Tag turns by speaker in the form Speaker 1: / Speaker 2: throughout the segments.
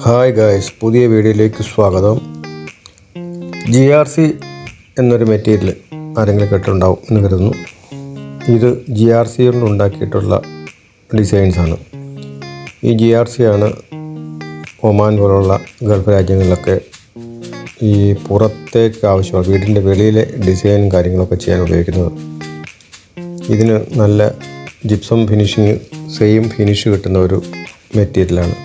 Speaker 1: Hi guys, പുതിയ വീഡിയോയിലേക്ക് സ്വാഗതം. GRC എന്നൊരു മെറ്റീരിയൽ ആരെങ്കിലും കേട്ടിട്ടുണ്ടാവും എന്ന് കരുതുന്നു. ഇത് GRC കൊണ്ട് ഉണ്ടാക്കിയിട്ടുള്ള ഡിസൈൻസാണ്. ഈ GRC ആണ് ഒമാൻ പോലുള്ള ഗൾഫ് രാജ്യങ്ങളിലൊക്കെ ഈ പുറത്തേക്ക് ആവശ്യമാണ്, വീടിൻ്റെ വെളിയിലെ ഡിസൈനും കാര്യങ്ങളൊക്കെ ചെയ്യാൻ ഉപയോഗിക്കുന്നത്. ഇതിന് നല്ല ജിപ്സം ഫിനിഷിങ്, സെയിം ഫിനിഷ് കിട്ടുന്ന ഒരു മെറ്റീരിയലാണ്.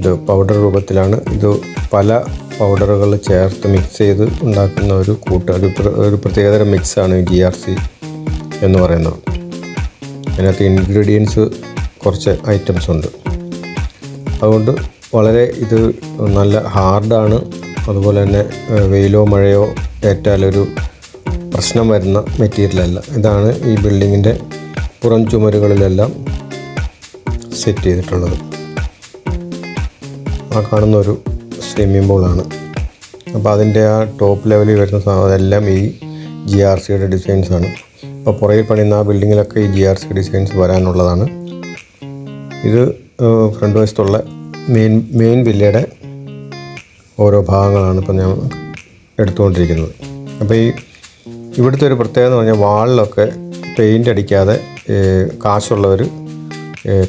Speaker 1: ഇത് പൗഡർ രൂപത്തിലാണ്. ഇത് പല പൗഡറുകൾ ചേർത്ത് മിക്സ് ചെയ്ത് ഉണ്ടാക്കുന്ന ഒരു പ്രത്യേകതരം മിക്സാണ് GRC എന്ന് പറയുന്നത്. അതിനകത്ത് ഇൻഗ്രീഡിയൻസ് കുറച്ച് ഐറ്റംസ് ഉണ്ട്. അതുകൊണ്ട് ഇത് നല്ല ഹാർഡാണ്. അതുപോലെ തന്നെ വെയിലോ മഴയോ ഏറ്റാലൊരു പ്രശ്നം വരുന്ന മെറ്റീരിയലല്ല. ഇതാണ് ഈ ബിൽഡിങ്ങിൻ്റെ പുറം ചുമരുകളിലെല്ലാം സെറ്റ് ചെയ്തിട്ടുള്ളത്. ആ കാണുന്ന ഒരു സ്വിമ്മിംഗ് പൂളാണ്. അപ്പോൾ അതിൻ്റെ ആ ടോപ്പ് ലെവലിൽ വരുന്ന അതെല്ലാം ഈ GRCയുടെ ഡിസൈൻസാണ്. അപ്പോൾ പുറകിൽ പണിയുന്ന ആ ബിൽഡിങ്ങിലൊക്കെ ഈ GRC ഡിസൈൻസ് വരാനുള്ളതാണ്. ഇത് ഫ്രണ്ട് വശത്തുള്ള മെയിൻ വില്ലയുടെ ഓരോ ഭാഗങ്ങളാണ് ഇപ്പോൾ ഞാൻ എടുത്തുകൊണ്ടിരിക്കുന്നത്. അപ്പോൾ ഇവിടുത്തെ ഒരു പ്രത്യേകത എന്ന് പറഞ്ഞാൽ വാളിലൊക്കെ പെയിൻ്റ് അടിക്കാതെ കാശുള്ളവർ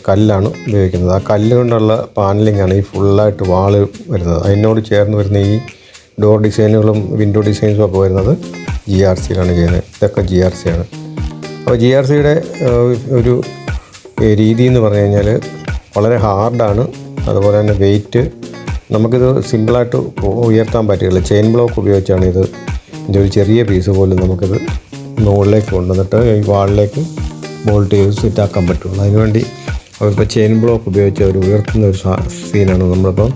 Speaker 1: കല്ലാണ് ഉപയോഗിക്കുന്നത്. ആ കല്ല് കൊണ്ടുള്ള പാനലിങ്ങാണ് ഈ ഫുള്ളായിട്ട് വാള് വരുന്നത്. അതിനോട് ചേർന്ന് വരുന്ന ഈ ഡോർ ഡിസൈനുകളും വിൻഡോ ഡിസൈൻസും ഒക്കെ വരുന്നത് GRCയിലാണ് ചെയ്യുന്നത്. ഇതൊക്കെ GRC ആണ്. അപ്പോൾ GRCയുടെ ഒരു രീതി എന്ന് പറഞ്ഞു കഴിഞ്ഞാൽ വളരെ ഹാർഡാണ്. അതുപോലെ തന്നെ വെയിറ്റ് നമുക്കിത് സിമ്പിളായിട്ട് ഉയർത്താൻ പറ്റുകയില്ല. ചെയിൻ ബ്ലോക്ക് ഉപയോഗിച്ചാണ് ഇതിൻ്റെ ഒരു ചെറിയ പീസ് പോലും നമുക്കിത് മുകളിലേക്ക് കൊണ്ടുവന്നിട്ട് ഈ വാളിലേക്ക് ബോൾട്ട് ചെയ്ത് സെറ്റാക്കാൻ പറ്റുള്ളൂ. അതിനുവേണ്ടി അവരിപ്പോൾ ചെയിൻ ബ്ലോക്ക് ഉപയോഗിച്ച് അവർ ഉയർത്തുന്ന ഒരു സീനാണ് നമ്മളിപ്പം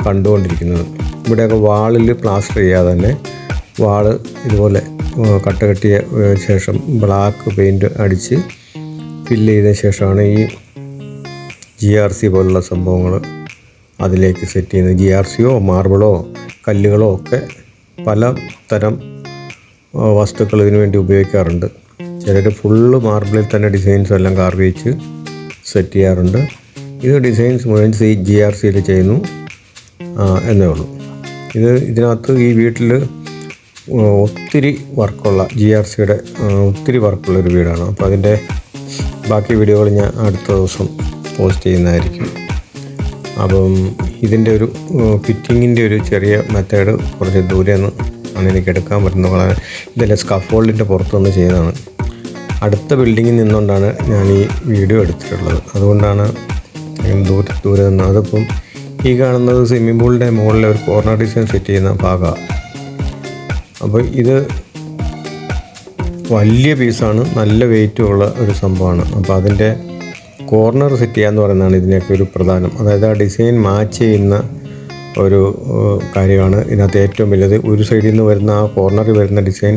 Speaker 1: കണ്ടുകൊണ്ടിരിക്കുന്നത്. ഇവിടെയൊക്കെ വാളിൽ പ്ലാസ്റ്റർ ചെയ്യാതെ തന്നെ വാള് ഇതുപോലെ കട്ട കെട്ടിയ ശേഷം ബ്ലാക്ക് പെയിൻറ്റ് അടിച്ച് ഫില്ല് ചെയ്ത ശേഷമാണ് ഈ GRC പോലുള്ള സംഭവങ്ങൾ അതിലേക്ക് സെറ്റ് ചെയ്യുന്നത്. GRCയോ മാർബിളോ കല്ലുകളോ ഒക്കെ പല തരം വസ്തുക്കൾ ഇതിനു വേണ്ടി ഉപയോഗിക്കാറുണ്ട്. ചിലർ ഫുള്ള് മാർബിളിൽ തന്നെ ഡിസൈൻസ് എല്ലാം കാർവ് വെച്ച് സെറ്റ് ചെയ്യാറുണ്ട്. ഇത് ഡിസൈൻസ് മുഴുവൻ GRCയിൽ ചെയ്യുന്നു എന്നേ ഉള്ളൂ. ഇതിനകത്ത് ഈ വീട്ടിൽ ഒത്തിരി വർക്കുള്ള GRCയുടെ ഒത്തിരി വർക്കുള്ളൊരു വീടാണ്. അപ്പോൾ അതിൻ്റെ ബാക്കി വീഡിയോകൾ ഞാൻ അടുത്ത ദിവസം പോസ്റ്റ് ചെയ്യുന്നതായിരിക്കും. അപ്പം ഇതിൻ്റെ ഒരു ഫിറ്റിങ്ങിൻ്റെ ഒരു ചെറിയ മെത്തേഡ് കുറച്ച് ദൂരെ നിന്ന് ആണ് എനിക്ക് എടുക്കാൻ പറ്റുന്നത്. വളരെ ഇതെല്ലാം സ്കഫോൾഡിൻ്റെ പുറത്തുനിന്ന് ചെയ്യുന്നതാണ്. അടുത്ത ബിൽഡിങ്ങിൽ നിന്നുകൊണ്ടാണ് ഞാൻ ഈ വീഡിയോ എടുത്തിട്ടുള്ളത്. അതുകൊണ്ടാണ് ദൂരെ നിന്ന്. അതിപ്പം ഈ കാണുന്നത് സ്വിമ്മിംഗ് പൂളിൻ്റെ മുകളിലെ ഒരു കോർണർ ഡിസൈൻ സെറ്റ് ചെയ്യുന്ന ഭാഗമാണ്. അപ്പോൾ ഇത് വലിയ പീസാണ്, നല്ല വെയിറ്റുള്ള ഒരു സംഭവമാണ്. അപ്പോൾ അതിൻ്റെ കോർണർ സെറ്റ് ചെയ്യാന്ന് പറയുന്നതാണ് ഇതിനൊക്കെ ഒരു പ്രധാനം. അതായത് ആ ഡിസൈൻ മാച്ച് ചെയ്യുന്ന ഒരു കാര്യമാണ് ഇതിനകത്ത് ഏറ്റവും വലുത്. ഒരു സൈഡിൽ നിന്ന് വരുന്ന ആ കോർണറിൽ വരുന്ന ഡിസൈൻ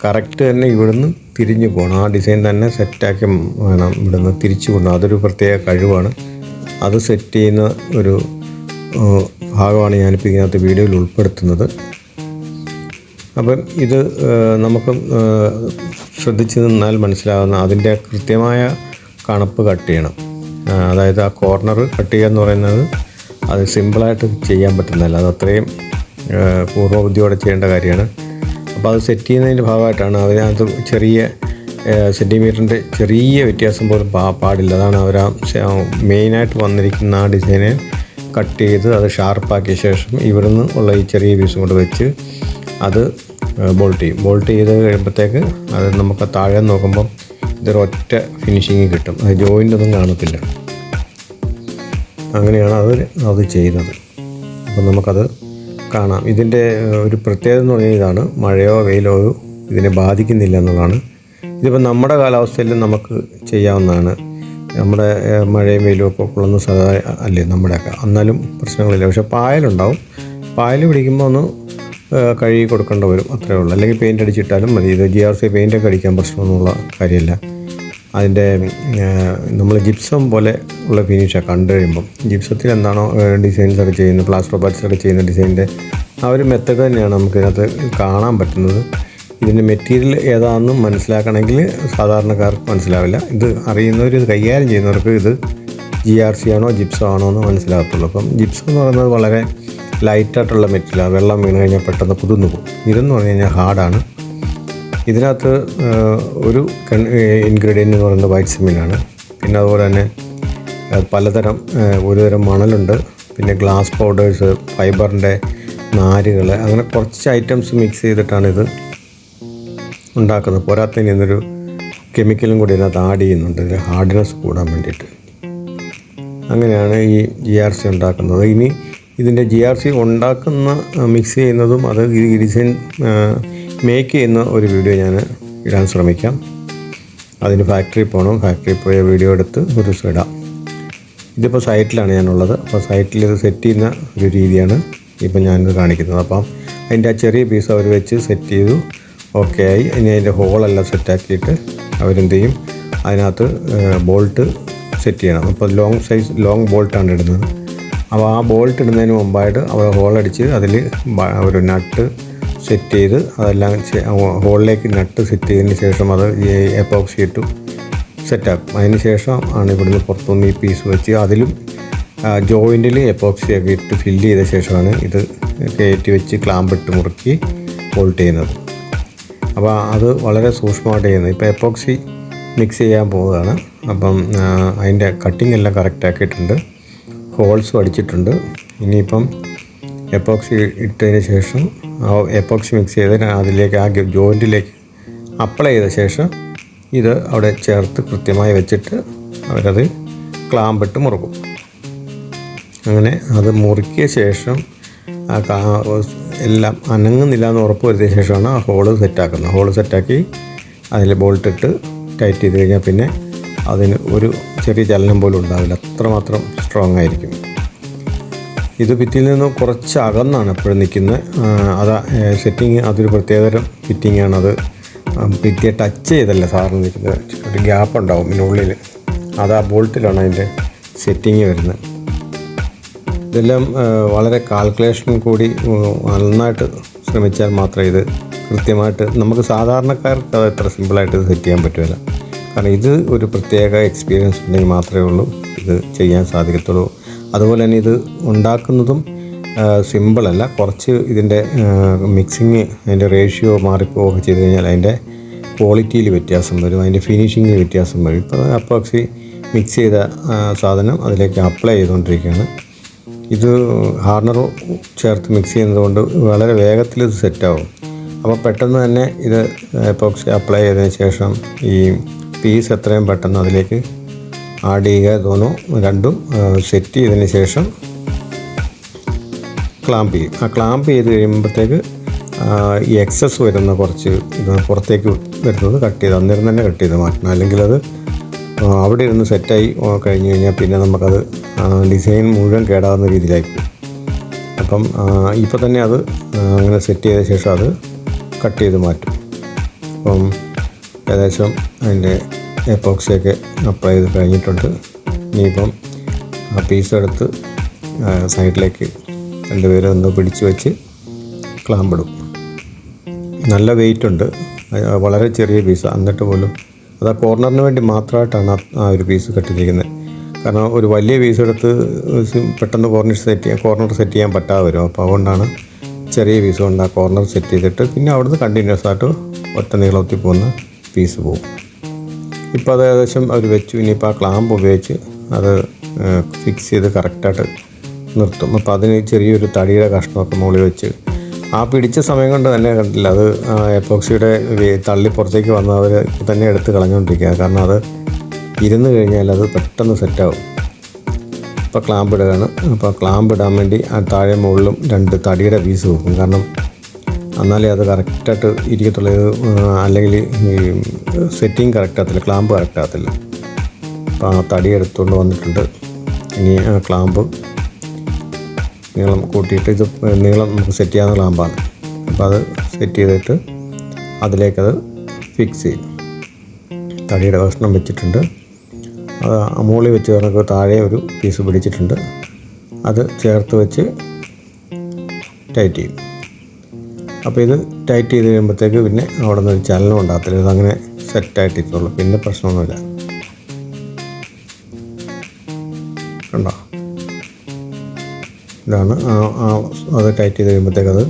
Speaker 1: കറക്റ്റ് തന്നെ ഇവിടുന്ന് തിരിഞ്ഞു പോകണം. ആ ഡിസൈൻ തന്നെ സെറ്റാക്കി വേണം ഇവിടുന്ന് തിരിച്ചു കൊണ്ടുപോകണം. അതൊരു പ്രത്യേക കഴിവാണ്. അത് സെറ്റ് ചെയ്യുന്ന ഒരു ഭാഗമാണ് ഞാനിപ്പോൾ ഇതിനകത്ത് വീഡിയോയിൽ ഉൾപ്പെടുത്തുന്നത്. അപ്പം ഇത് നമുക്ക് ശ്രദ്ധിച്ച് നിന്നാൽ മനസ്സിലാകുന്ന അതിൻ്റെ കൃത്യമായ കണപ്പ് കട്ട് ചെയ്യണം. അതായത് ആ കോർണർ കട്ട് ചെയ്യുക എന്ന് പറയുന്നത് അത് സിമ്പിളായിട്ട് ചെയ്യാൻ പറ്റുന്നതല്ല. അത് അത്രയും പൂർവ്വബുദ്ധിയോടെ ചെയ്യേണ്ട കാര്യമാണ്. അപ്പോൾ അത് സെറ്റ് ചെയ്യുന്നതിൻ്റെ ഭാഗമായിട്ടാണ് അതിനകത്ത് ചെറിയ സെൻറ്റിമീറ്ററിൻ്റെ ചെറിയ വ്യത്യാസം പോലും പാടില്ല. അതാണ് അവർ മെയിനായിട്ട് വന്നിരിക്കുന്ന ആ ഡിസൈനെ കട്ട് ചെയ്ത് അത് ഷാർപ്പാക്കിയ ശേഷം ഇവിടുന്ന് ഉള്ള ഈ ചെറിയ പീസും കൊണ്ട് വെച്ച് അത് ബോൾട്ട് ചെയ്യും. ബോൾട്ട് ചെയ്ത് കഴിയുമ്പോഴത്തേക്ക് അത് നമുക്ക് താഴെ നോക്കുമ്പം ഇതൊരൊറ്റ ഫിനിഷിങ് കിട്ടും. അത് ജോയിൻ്റ് ഒന്നും കാണത്തില്ല. അങ്ങനെയാണ് അത് ചെയ്യുന്നത്. അപ്പോൾ നമുക്കത് കാണാം. ഇതിൻ്റെ ഒരു പ്രത്യേകത എന്ന് പറഞ്ഞാൽ ഇതാണ്, മഴയോ വെയിലോ ഇതിനെ ബാധിക്കുന്നില്ല എന്നുള്ളതാണ്. ഇതിപ്പോൾ നമ്മുടെ കാലാവസ്ഥയിൽ നമുക്ക് ചെയ്യാവുന്നതാണ്. നമ്മുടെ മഴയും വെയിലും ഒക്കെ കൊള്ളുന്ന സ്ഥലം അല്ലേ നമ്മുടെയൊക്കെ, എന്നാലും പ്രശ്നങ്ങളില്ല. പക്ഷേ പായലുണ്ടാവും. പായൽ പിടിക്കുമ്പോൾ ഒന്ന് കഴുകി കൊടുക്കേണ്ട വരും, അത്രേ ഉള്ളൂ. അല്ലെങ്കിൽ പെയിൻ്റ് അടിച്ചിട്ടാലും മതി. ഇത് GRC പെയിൻ്റൊക്കെ അടിക്കാൻ പ്രശ്നമൊന്നുമുള്ള കാര്യമില്ല. അതിൻ്റെ നമ്മൾ ജിപ്സം പോലെ ഉള്ള ഫിനിഷാണ് കണ്ടു കഴിയുമ്പം. ജിപ്സത്തിൽ എന്താണോ ഡിസൈൻസൊക്കെ ചെയ്യുന്നത്, പ്ലാസ്റ്റർ ഓഫ് പാരിസൊക്കെ ചെയ്യുന്ന ഡിസൈനിൻ്റെ ആ ഒരു മെത്തേഡ് തന്നെയാണ് നമുക്കിതിനകത്ത് കാണാൻ പറ്റുന്നത്. ഇതിൻ്റെ മെറ്റീരിയൽ ഏതാണെന്നും മനസ്സിലാക്കണമെങ്കിൽ സാധാരണക്കാർക്ക് മനസ്സിലാവില്ല. ഇത് അറിയുന്നവർ, ഇത് കൈകാര്യം ചെയ്യുന്നവർക്ക് ഇത് GRC ആണോ ജിപ്സം ആണോ എന്ന് മനസ്സിലാകത്തുള്ളൂ. അപ്പം ജിപ്സം എന്ന് പറയുന്നത് വളരെ ലൈറ്റായിട്ടുള്ള മെറ്റീരിയലാണ്, വെള്ളം വീണ് കഴിഞ്ഞാൽ പെട്ടെന്ന് കുതിർന്നു പോകും. ഇതെന്ന് പറഞ്ഞു കഴിഞ്ഞാൽ ഹാർഡാണ്. ഇതിനകത്ത് ഒരു ഇൻഗ്രീഡിയൻ്റ് എന്ന് പറയുന്നത് വൈറ്റ് സിമെൻ്റാണ്. പിന്നെ അതുപോലെ തന്നെ പലതരം ഒരുതരം മണലുണ്ട്, പിന്നെ ഗ്ലാസ് പൗഡേഴ്സ്, ഫൈബറിൻ്റെ നാരുകൾ, അങ്ങനെ കുറച്ച് ഐറ്റംസ് മിക്സ് ചെയ്തിട്ടാണ് ഇത് ഉണ്ടാക്കുന്നത്. പോരാത്തതിന് ഇന്നൊരു കെമിക്കലും കൂടി ഇതിനകത്ത് ആഡ് ചെയ്യുന്നുണ്ട്, ഇതിൽ ഹാർഡ്നെസ് കൂടാൻ വേണ്ടിയിട്ട്. അങ്ങനെയാണ് ഈ GRC ഉണ്ടാക്കുന്നത്. ഇനി ഇതിൻ്റെ GRC ഉണ്ടാക്കുന്ന മിക്സ് ചെയ്യുന്നതും അത് ഈ ഡിസൈൻ മേക്ക് ചെയ്യുന്ന ഒരു വീഡിയോ ഞാൻ ഇടാൻ ശ്രമിക്കാം. അതിന് ഫാക്ടറി പോകണം, ഫാക്ടറി പോയ വീഡിയോ എടുത്ത് ഒരു ദിവസം ഇടാം. ഇതിപ്പോൾ സൈറ്റിലാണ് ഞാനുള്ളത്. അപ്പോൾ സൈറ്റിൽ ഇത് സെറ്റ് ചെയ്യുന്ന ഒരു രീതിയാണ് ഇപ്പം ഞാനിത് കാണിക്കുന്നത്. അപ്പം അതിൻ്റെ ആ ചെറിയ പീസ് അവർ വെച്ച് സെറ്റ് ചെയ്തു, ഓക്കെ ആയി. ഇനി അതിൻ്റെ ഹോളെല്ലാം സെറ്റാക്കിയിട്ട് അവരെന്ത് ചെയ്യും, അതിനകത്ത് ബോൾട്ട് സെറ്റ് ചെയ്യണം. അപ്പോൾ ലോങ് ബോൾട്ടാണ് ഇടുന്നത്. അപ്പോൾ ആ ബോൾട്ട് ഇടുന്നതിന് മുമ്പായിട്ട് അവർ ഹോളടിച്ച് അതിൽ ഒരു നട്ട് സെറ്റ് ചെയ്ത് അതെല്ലാം ഹോളിലേക്ക് നട്ട് സെറ്റ് ചെയ്തതിന് ശേഷം അത് എപ്പോക്സി ഇട്ടു സെറ്റാക്കും. അതിന് ശേഷം ആണ് ഇവിടുന്ന് പുറത്തുനിന്ന് ഈ പീസ് വെച്ച് അതിലും ജോയിൻറ്റിൽ എപ്പോക്സി ഒക്കെ ഇട്ട് ഫില്ല് ചെയ്ത ശേഷമാണ് ഇത് കയറ്റി വെച്ച് ക്ലാമ്പിട്ട് മുറുക്കി ബോൾട്ട് ചെയ്യുന്നത്. അപ്പോൾ അത് വളരെ സൂക്ഷ്മമായിട്ട് ചെയ്യുന്നത്. ഇപ്പോൾ എപ്പോക്സി മിക്സ് ചെയ്യാൻ പോവുകയാണ്. അപ്പം അതിൻ്റെ കട്ടിങ് എല്ലാം കറക്റ്റ് ആക്കിയിട്ടുണ്ട്, ഹോൾസും അടിച്ചിട്ടുണ്ട്. ഇനിയിപ്പം എപ്പോക്സി ഇട്ടതിന് ശേഷം എപ്പോക്സി മിക്സ് ചെയ്ത് അതിലേക്ക് ആ ജോയിൻറ്റിലേക്ക് അപ്ലൈ ചെയ്ത ശേഷം ഇത് അവിടെ ചേർത്ത് കൃത്യമായി വെച്ചിട്ട് അവരത് ക്ലാമ്പിട്ട് മുറുക്കും. അങ്ങനെ അത് മുറുക്കിയ ശേഷം എല്ലാം അനങ്ങുന്നില്ല എന്ന് ഉറപ്പ് വരുത്തിയ ശേഷമാണ് ആ ഹോള് സെറ്റാക്കുന്നത്. ഹോള് സെറ്റാക്കി അതിൽ ബോൾട്ടിട്ട് ടൈറ്റ് ചെയ്ത് കഴിഞ്ഞാൽ പിന്നെ അതിന് ഒരു ചെറിയ ചലനം പോലും ഉണ്ടാവില്ല, അത്രമാത്രം സ്ട്രോങ് ആയിരിക്കും. ഇത് ഭിത്തിയിൽ നിന്ന് കുറച്ച് അകന്നാണ് എപ്പോഴും നിൽക്കുന്നത്. അതാ സെറ്റിങ്, അതൊരു പ്രത്യേകതരം ഫിറ്റിങ്ങാണ്. അത് ഭിത്തിയെ ടച്ച് ചെയ്തല്ല സാറിന് നിൽക്കുന്നത്, ഒരു ഗ്യാപ്പ് ഉണ്ടാവും ഇതിനുള്ളിൽ. അത് ആ ബോൾട്ടിലാണ് അതിൻ്റെ സെറ്റിങ് വരുന്നത്. ഇതെല്ലാം വളരെ കാൽക്കുലേഷൻ കൂടി നന്നായിട്ട് ശ്രമിച്ചാൽ മാത്രമേ ഇത് കൃത്യമായിട്ട്, നമുക്ക് സാധാരണക്കാർക്ക് അത് എത്ര സിമ്പിളായിട്ട് ഇത് സെറ്റ് ചെയ്യാൻ പറ്റുമല്ല. കാരണം ഇത് ഒരു പ്രത്യേക എക്സ്പീരിയൻസ് ഉണ്ടെങ്കിൽ മാത്രമേ ഉള്ളൂ ഇത് ചെയ്യാൻ സാധിക്കത്തുള്ളൂ. അതുപോലെ തന്നെ ഇത് ഉണ്ടാക്കുന്നതും സിമ്പിളല്ല. കുറച്ച് ഇതിൻ്റെ മിക്സിങ്, അതിൻ്റെ റേഷ്യോ മാറിപ്പോവുകയൊക്കെ ചെയ്ത് കഴിഞ്ഞാൽ അതിൻ്റെ ക്വാളിറ്റിയിൽ വ്യത്യാസം വരും, അതിൻ്റെ ഫിനിഷിങ്ങിൽ വ്യത്യാസം വരും. ഇപ്പോൾ അപ്പോക്സി മിക്സ് ചെയ്ത സാധനം അതിലേക്ക് അപ്ലൈ ചെയ്തുകൊണ്ടിരിക്കുകയാണ്. ഇത് ഹാർഡനർ ചേർത്ത് മിക്സ് ചെയ്യുന്നതുകൊണ്ട് വളരെ വേഗത്തിൽ ഇത് സെറ്റാവും. അപ്പോൾ പെട്ടെന്ന് തന്നെ ഇത് എപ്പോക്സി അപ്ലൈ ചെയ്തതിന് ശേഷം ഈ പീസ് എത്രയും പെട്ടെന്ന് അതിലേക്ക് ആഡ് ചെയ്യുക, തോന്നോ രണ്ടും സെറ്റ് ചെയ്തതിന് ശേഷം ക്ലാമ്പ് ചെയ്യും. ആ ക്ലാമ്പ് ചെയ്ത് കഴിയുമ്പോഴത്തേക്ക് ഈ എക്സസ് വരുന്ന കുറച്ച് ഇത് പുറത്തേക്ക് വരുന്നത് കട്ട് ചെയ്ത് അന്നേരം തന്നെ കട്ട് ചെയ്ത് മാറ്റണം. അല്ലെങ്കിൽ അത് അവിടെ ഇരുന്ന് സെറ്റായി കഴിഞ്ഞ് കഴിഞ്ഞാൽ പിന്നെ നമുക്കത് ഡിസൈൻ മുഴുവൻ കേടാകുന്ന രീതിയിലായിരിക്കും. അപ്പം ഇപ്പോൾ തന്നെ അത് അങ്ങനെ സെറ്റ് ചെയ്ത ശേഷം അത് കട്ട് ചെയ്ത് മാറ്റും. അപ്പം ഏകദേശം അതിൻ്റെ എപ്പോക്സിയൊക്കെ അപ്ലൈ ചെയ്ത് കഴിഞ്ഞിട്ടുണ്ട്. ഇനിയിപ്പം ആ പീസ് എടുത്ത് സൈഡിലേക്ക് രണ്ടുപേരും ഒന്ന് പിടിച്ച് വെച്ച് ക്ലാമ്പിടും. നല്ല വെയിറ്റ് ഉണ്ട്, വളരെ ചെറിയ പീസാണ്. എന്നിട്ട് പോലും അത് ആ കോർണറിന് വേണ്ടി മാത്രമായിട്ടാണ് ആ ഒരു പീസ് കട്ടിരിക്കുന്നത്. കാരണം ഒരു വലിയ പീസ് എടുത്ത് പെട്ടെന്ന് കോർണർ സെറ്റ് ചെയ്യാൻ പറ്റാതെ വരും. അപ്പോൾ അതുകൊണ്ടാണ് ചെറിയ പീസ് കൊണ്ട് ആ കോർണർ സെറ്റ് ചെയ്തിട്ട് പിന്നെ അവിടുന്ന് കണ്ടിന്യൂസ് ആയിട്ട് ഒറ്റ നീളത്തിൽ പോകുന്ന പീസ് പോകും. ഇപ്പോൾ അത് ഏകദേശം അവർ വെച്ചു. ഇനിയിപ്പോൾ ആ ക്ലാമ്പ് ഉപയോഗിച്ച് അത് ഫിക്സ് ചെയ്ത് കറക്റ്റായിട്ട് നിർത്തും. അപ്പോൾ അതിന് ചെറിയൊരു തടിയുടെ കഷ്ണമൊക്കെ മുകളിൽ വെച്ച് ആ പിടിച്ച സമയം കൊണ്ട് തന്നെ കണ്ടില്ല, അത് എപ്പോക്സിയുടെ തള്ളി പുറത്തേക്ക് വന്ന് അവർ തന്നെ എടുത്ത് കളഞ്ഞുകൊണ്ടിരിക്കുക. കാരണം അത് ഇരുന്ന് കഴിഞ്ഞാൽ അത് പെട്ടെന്ന് സെറ്റാവും. ഇപ്പോൾ ക്ലാമ്പ് ഇടുകയാണ്. അപ്പോൾ ക്ലാമ്പ് ഇടാൻ വേണ്ടി ആ താഴെ മുകളിലും 2 തടിയുടെ പീസ് വെക്കും. കാരണം എന്നാലേ അത് കറക്റ്റായിട്ട് ഇരിക്കത്തുള്ളൂ. അല്ലെങ്കിൽ ഈ സെറ്റിങ് കറക്റ്റാകത്തില്ല, ക്ലാമ്പ് കറക്റ്റാകത്തില്ല. അപ്പോൾ ആ തടി എടുത്തുകൊണ്ട് വന്നിട്ടുണ്ട്. ഇനി ആ ക്ലാമ്പ് നീളം കൂട്ടിയിട്ട്, ഇത് നീളം നമുക്ക് സെറ്റ് ചെയ്യാവുന്ന ക്ലാമ്പാണ്. അപ്പോൾ അത് സെറ്റ് ചെയ്തിട്ട് അതിലേക്കത് ഫിക്സ് ചെയ്യും. തടിയുടെ കഷ്ണം വെച്ചിട്ടുണ്ട്. അത് മുകളിൽ വെച്ച് കണക്ക് താഴെ ഒരു പീസ് പിടിച്ചിട്ടുണ്ട്. അത് ചേർത്ത് വെച്ച് ടൈറ്റ് ചെയ്യും. അപ്പോൾ ഇത് ടൈറ്റ് ചെയ്ത് കഴിയുമ്പോഴത്തേക്ക് പിന്നെ അവിടെ നിന്ന് ഒരു ചലനം ഉണ്ടാകത്തില്ല. ഇതങ്ങനെ സെറ്റായിട്ടിട്ടുള്ളൂ, പിന്നെ പ്രശ്നമൊന്നുമില്ല. ഇതാണ് അത് ടൈറ്റ് ചെയ്ത് കഴിയുമ്പോഴത്തേക്ക് അത്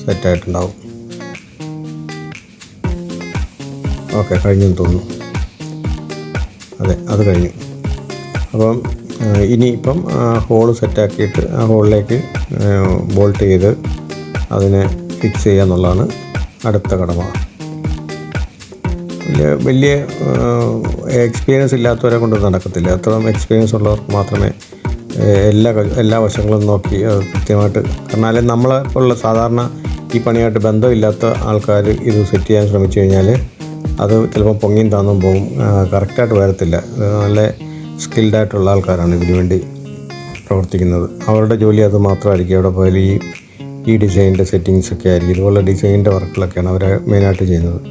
Speaker 1: സെറ്റായിട്ടുണ്ടാവും. ഓക്കെ, കഴിഞ്ഞെന്ന് തോന്നുന്നു. അതെ, അത് കഴിഞ്ഞു. അപ്പം ഇനിയിപ്പം ഹോള് സെറ്റാക്കിയിട്ട് ആ ഹോളിലേക്ക് ബോൾട്ട് ചെയ്ത് അതിനെ ഫിക്സ് ചെയ്യുക എന്നുള്ളതാണ് അടുത്ത കടമ. വലിയ എക്സ്പീരിയൻസ് ഇല്ലാത്തവരെ കൊണ്ട് നടക്കത്തില്ല. അത്രയും എക്സ്പീരിയൻസ് ഉള്ളവർക്ക് മാത്രമേ എല്ലാ വശങ്ങളും നോക്കി കൃത്യമായിട്ട്, കാരണം അല്ലെങ്കിൽ നമ്മളെ പോലുള്ള സാധാരണ ഈ പണിയായിട്ട് ബന്ധമില്ലാത്ത ആൾക്കാർ ഇത് സെറ്റ് ചെയ്യാൻ ശ്രമിച്ചു കഴിഞ്ഞാൽ അത് ചിലപ്പോൾ പൊങ്ങിയും താന്നും പോകും, കറക്റ്റായിട്ട് വരത്തില്ല. നല്ല സ്കിൽഡായിട്ടുള്ള ആൾക്കാരാണ് ഇതിനു വേണ്ടി പ്രവർത്തിക്കുന്നത്. അവരുടെ ജോലി അത് മാത്രമായിരിക്കും. അവിടെ പോയാൽ ഈ ഡിസൈനിൻ്റെ സെറ്റിങ്സൊക്കെ ആയിരിക്കും, ഇതുപോലെ ഡിസൈനിൻ്റെ വർക്കുകളൊക്കെയാണ് അവർ മെയിനായിട്ട് ചെയ്യുന്നത്.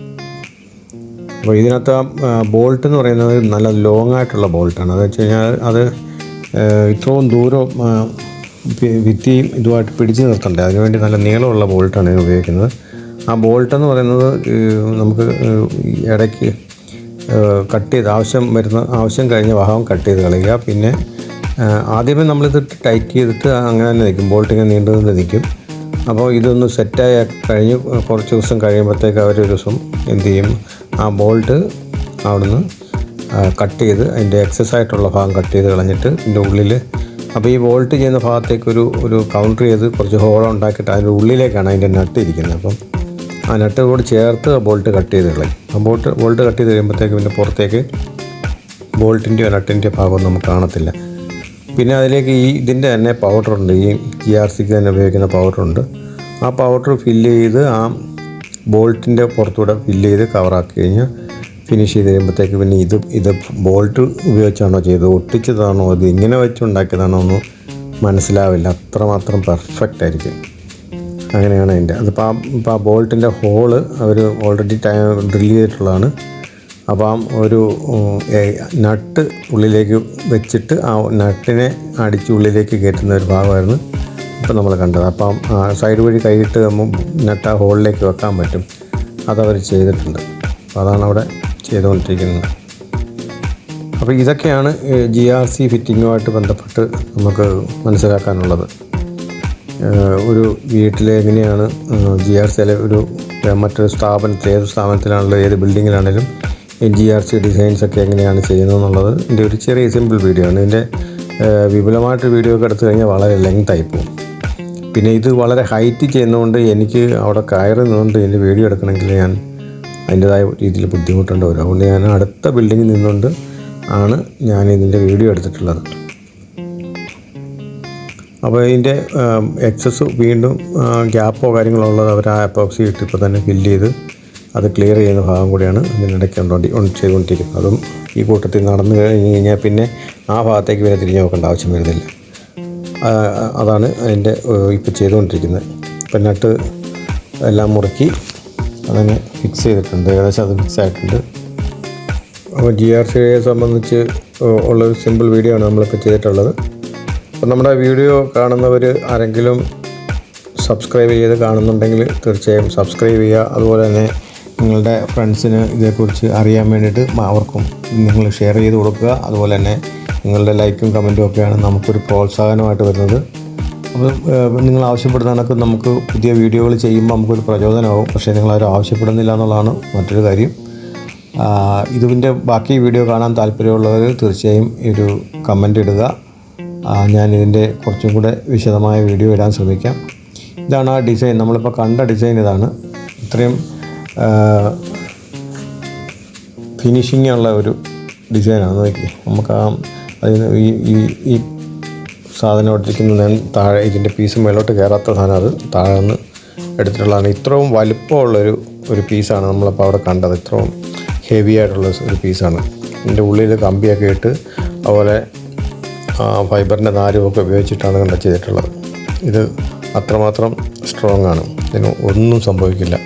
Speaker 1: അപ്പോൾ ഇതിനകത്ത് ബോൾട്ട് എന്ന് പറയുന്നത് നല്ല ലോങ് ആയിട്ടുള്ള ബോൾട്ടാണ്. അത് വെച്ച് കഴിഞ്ഞാൽ അത് ഇത്രയും ദൂരം ഭിത്തിയും ഇതുമായിട്ട് പിടിച്ചു നിർത്തണ്ടേ, അതിനുവേണ്ടി നല്ല നീളമുള്ള ബോൾട്ടാണ് ഇതിന് ഉപയോഗിക്കുന്നത്. ആ ബോൾട്ടെന്ന് പറയുന്നത് നമുക്ക് ഇടയ്ക്ക് കട്ട് ചെയ്ത് ആവശ്യം കഴിഞ്ഞ ഭാഗം കട്ട് ചെയ്ത് കളയുക. പിന്നെ ആദ്യമേ നമ്മളിത് ടൈറ്റ് ചെയ്തിട്ട് അങ്ങനെ തന്നെ നിൽക്കും, ബോൾട്ടിങ്ങനെ നീണ്ടു നിന്ന് നിൽക്കും. അപ്പോൾ ഇതൊന്ന് സെറ്റായി കഴിഞ്ഞ് കുറച്ച് ദിവസം കഴിയുമ്പോഴത്തേക്ക് അവരൊരു ദിവസം എന്ത് ചെയ്യും, ആ ബോൾട്ട് അവിടുന്ന് കട്ട് ചെയ്ത് അതിൻ്റെ എക്സസ് ആയിട്ടുള്ള ഭാഗം കട്ട് ചെയ്ത് കളഞ്ഞിട്ട് ഇതിൻ്റെ ഉള്ളിൽ, അപ്പോൾ ഈ ബോൾട്ട് ചെയ്യുന്ന ഭാഗത്തേക്ക് ഒരു കൗണ്ടർ ചെയ്ത് കുറച്ച് ഹോൾ ഉണ്ടാക്കിയിട്ട് അതിൻ്റെ ഉള്ളിലേക്കാണ് അതിൻ്റെ നട്ട് ഇരിക്കുന്നത്. അപ്പം ആ നട്ടോട് ചേർത്ത് ബോൾട്ട് കട്ട് ചെയ്ത് കളയും. ആ ബോൾട്ട് കട്ട് ചെയ്ത് കഴിയുമ്പോഴത്തേക്ക് പിന്നെ പുറത്തേക്ക് ബോൾട്ടിൻ്റെയോ നട്ടിൻ്റെയോ ഭാഗം നമുക്ക് കാണത്തില്ല. പിന്നെ അതിലേക്ക് ഇതിൻ്റെ തന്നെ പൗഡറുണ്ട്, ഈ GRCക്ക് തന്നെ ഉപയോഗിക്കുന്ന പൗഡറുണ്ട്. ആ പൗഡർ ഫില്ല് ചെയ്ത് ആ ബോൾട്ടിൻ്റെ പുറത്തൂടെ ഫില്ല് ചെയ്ത് കവറാക്കി കഴിഞ്ഞാൽ ഫിനിഷ് ചെയ്ത് കഴിയുമ്പോഴത്തേക്ക് പിന്നെ ഇത് ബോൾട്ട് ഉപയോഗിച്ചാണോ ചെയ്തത്, ഒട്ടിച്ചതാണോ, അത് ഇങ്ങനെ വെച്ചുണ്ടാക്കിയതാണോ എന്ന് മനസ്സിലാവില്ല. അത്രമാത്രം പെർഫെക്റ്റ് ആയിരിക്കും. അങ്ങനെയാണ് അതിൻ്റെ. ഇപ്പോൾ ആ ബോൾട്ടിൻ്റെ ഹോള് അവർ ഓൾറെഡി ഡ്രില്ല് ചെയ്തിട്ടുള്ളതാണ്. അപ്പം ഒരു നട്ട് ഉള്ളിലേക്ക് വെച്ചിട്ട് ആ നട്ടിനെ അടിച്ച് ഉള്ളിലേക്ക് കയറ്റുന്ന ഒരു ഭാഗമായിരുന്നു ഇപ്പം നമ്മൾ കണ്ടത്. അപ്പം സൈഡ് വഴി കൈയിട്ട് നട്ട് ആ ഹോളിലേക്ക് വെക്കാൻ പറ്റും, അതവർ ചെയ്തിട്ടുണ്ട്. അപ്പോൾ അതാണ് അവിടെ ചെയ്തുകൊണ്ടിരിക്കുന്നത്. അപ്പോൾ ഇതൊക്കെയാണ് GRC ഫിറ്റിങ്ങുമായിട്ട് ബന്ധപ്പെട്ട് നമുക്ക് മനസ്സിലാക്കാനുള്ളത്. ഒരു വീട്ടിൽ എങ്ങനെയാണ് GRC ഒരു മറ്റൊരു ഏത് സ്ഥാപനത്തിലാണെങ്കിലും ഏത് ബിൽഡിങ്ങിലാണെങ്കിലും GRC ഡിസൈൻസൊക്കെ എങ്ങനെയാണ് ചെയ്യുന്നത് എന്നുള്ളത് ഇതിൻ്റെ ഒരു ചെറിയ സിമ്പിൾ വീഡിയോ ആണ്. ഇതിൻ്റെ വിപുലമായിട്ട് വീഡിയോ ഒക്കെ എടുത്തു കഴിഞ്ഞാൽ വളരെ ലെങ്തായി പോകും. പിന്നെ ഇത് വളരെ ഹൈറ്റ് ചെയ്യുന്നതുകൊണ്ട് എനിക്ക് അവിടെ കയറി നിന്നുകൊണ്ട് ഇതിൻ്റെ വീഡിയോ എടുക്കണമെങ്കിൽ ഞാൻ അതിൻ്റേതായ രീതിയിൽ ബുദ്ധിമുട്ടുണ്ട് വരും. അതുകൊണ്ട് ഞാൻ അടുത്ത ബിൽഡിങ്ങിൽ നിന്നുകൊണ്ട് ആണ് ഞാൻ ഇതിൻ്റെ വീഡിയോ എടുത്തിട്ടുള്ളത്. അപ്പോൾ ഇതിൻ്റെ എക്സസ് വീണ്ടും ഗ്യാപ്പോ കാര്യങ്ങളോ ഉള്ളത് അവർ ആ എപ്പോക്സി ഇട്ട് ഇപ്പോൾ തന്നെ ഫില്ല് ചെയ്ത് അത് ക്ലിയർ ചെയ്യുന്ന ഭാഗം കൂടിയാണ് ഇതിനിടയ്ക്ക് ചെയ്തുകൊണ്ടിരിക്കുന്നത്. അതും ഈ കൂട്ടത്തിൽ നടന്നു കഴിഞ്ഞ് കഴിഞ്ഞാൽ പിന്നെ ആ ഭാഗത്തേക്ക് വരെ തിരിഞ്ഞ് നോക്കേണ്ട ആവശ്യം വരുന്നില്ല. അതാണ് അതിൻ്റെ ഇപ്പോൾ ചെയ്തുകൊണ്ടിരിക്കുന്നത്. ഇപ്പം നട്ട് എല്ലാം മുറുക്കി അതിനെ ഫിക്സ് ചെയ്തിട്ടുണ്ട്, ഏകദേശം അത് ഫിക്സ് ആയിട്ടുണ്ട്. അപ്പോൾ GRCയെ സംബന്ധിച്ച് ഉള്ളൊരു സിമ്പിൾ വീഡിയോ ആണ് നമ്മളിപ്പോൾ ചെയ്തിട്ടുള്ളത്. അപ്പോൾ നമ്മുടെ വീഡിയോ കാണുന്നവർ ആരെങ്കിലും സബ്സ്ക്രൈബ് ചെയ്ത് കാണുന്നുണ്ടെങ്കിൽ തീർച്ചയായും സബ്സ്ക്രൈബ് ചെയ്യുക. അതുപോലെ തന്നെ നിങ്ങളുടെ ഫ്രണ്ട്സിന് ഇതേക്കുറിച്ച് അറിയാൻ വേണ്ടിയിട്ട് അവർക്കും നിങ്ങൾ ഷെയർ ചെയ്ത് കൊടുക്കുക. അതുപോലെ തന്നെ നിങ്ങളുടെ ലൈക്കും കമൻറ്റും ഒക്കെയാണ് നമുക്കൊരു പ്രോത്സാഹനമായിട്ട് വരുന്നത്. അപ്പോൾ നിങ്ങൾ ആവശ്യപ്പെടുന്ന കണക്ക് നമുക്ക് പുതിയ വീഡിയോകൾ ചെയ്യുമ്പോൾ നമുക്കൊരു പ്രചോദനമാകും. പക്ഷേ നിങ്ങളാരും ആവശ്യപ്പെടുന്നില്ല എന്നുള്ളതാണ് മറ്റൊരു കാര്യം. ഇതിൻ്റെ ബാക്കി വീഡിയോ കാണാൻ താല്പര്യമുള്ളവർ തീർച്ചയായും ഒരു കമൻ്റ് ഇടുക. ഞാനിതിൻ്റെ കുറച്ചും കൂടെ വിശദമായ വീഡിയോ ഇടാൻ ശ്രമിക്കാം. ഇതാണ് ആ ഡിസൈൻ, നമ്മളിപ്പോൾ കണ്ട ഡിസൈൻ ഇതാണ്. ഇത്രയും ഫിനിഷിംഗ് ഉള്ള ഒരു ഡിസൈനാണ്. നോക്കി നമുക്ക് അതിന് ഈ സാധനം ഇട്ടിരിക്കുന്ന താഴെ ഇതിൻ്റെ പീസ് മേലോട്ട് കയറാത്ത സാധനം അത് താഴെ നിന്ന് എടുത്തിട്ടുള്ളതാണ്. ഇത്രയും വലുപ്പമുള്ളൊരു പീസാണ് നമ്മളിപ്പോൾ അവിടെ കണ്ടത്. ഇത്രയും ഹെവി ആയിട്ടുള്ള ഒരു പീസാണ്. ഇതിൻ്റെ ഉള്ളിൽ കമ്പിയൊക്കെ ഇട്ട് അതുപോലെ ഫൈബറിൻ്റെ നാരുമൊക്കെ ഉപയോഗിച്ചിട്ടാണ് ചെയ്തിട്ടുള്ളത്. ഇത് അത്രമാത്രം സ്ട്രോങ് ആണ്, ഇതിന് ഒന്നും സംഭവിക്കില്ല.